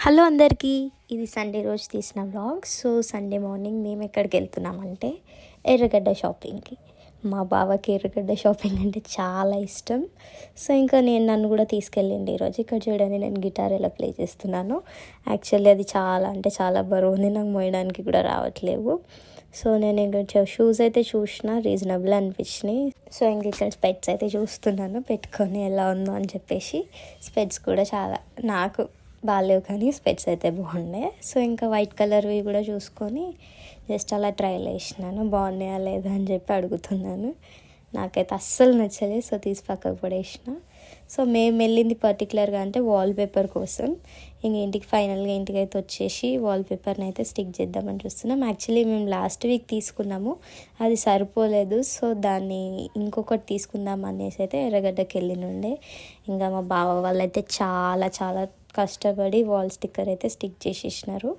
Hello అందరికీ, ఇది Sunday రోజు తీసిన వ్లాగ్. సో సండే మార్నింగ్ మేము ఎక్కడికి వెళ్తున్నామంటే ఎర్రగడ్డ షాపింగ్కి. మా బావకి ఎర్రగడ్డ షాపింగ్ అంటే చాలా ఇష్టం. సో ఇంకా నన్ను కూడా తీసుకెళ్ళండి ఈరోజు. ఇక్కడ చూడండి, నేను గిటార్ ఎలా ప్లే చేస్తున్నాను. యాక్చువల్లీ అది చాలా అంటే చాలా బరువు ఉంది, నాకు మోయడానికి కూడా రావట్లేవు. సో నేను ఇంకా షూస్ అయితే చూసిన, రీజనబుల్ అనిపించినాయి. సో ఇంక ఇక్కడ స్పెట్స్ అయితే చూస్తున్నాను పెట్టుకొని ఎలా ఉందో అని చెప్పేసి. స్పెట్స్ కూడా చాలా నాకు బాగాలేవు కానీ స్పెట్స్ అయితే బాగున్నాయి. సో ఇంకా వైట్ కలర్వి కూడా చూసుకొని జస్ట్ అలా ట్రైల్ వేసినాను, బాగున్నాయా లేదా అని చెప్పి అడుగుతున్నాను. నాకైతే అస్సలు నచ్చలేదు, సో తీసి పక్కకు పడేసిన. సో మేము వెళ్ళింది పర్టికులర్గా అంటే వాల్ పేపర్ కోసం. ఇంక ఫైనల్గా ఇంటికి అయితే వచ్చేసి వాల్ పేపర్ని అయితే స్టిక్ చేద్దామని చూస్తున్నాం. యాక్చువల్లీ మేము లాస్ట్ వీక్ తీసుకున్నాము, అది సరిపోలేదు. సో దాన్ని ఇంకొకటి తీసుకుందాం అనేసి అయితే ఎర్రగడ్డకి వెళ్ళినుండే. ఇంకా మా బావ వాళ్ళైతే చాలా చాలా కష్టపడి వాల్ స్టిక్కర్ అయితే స్టిక్ చేసేసినారు.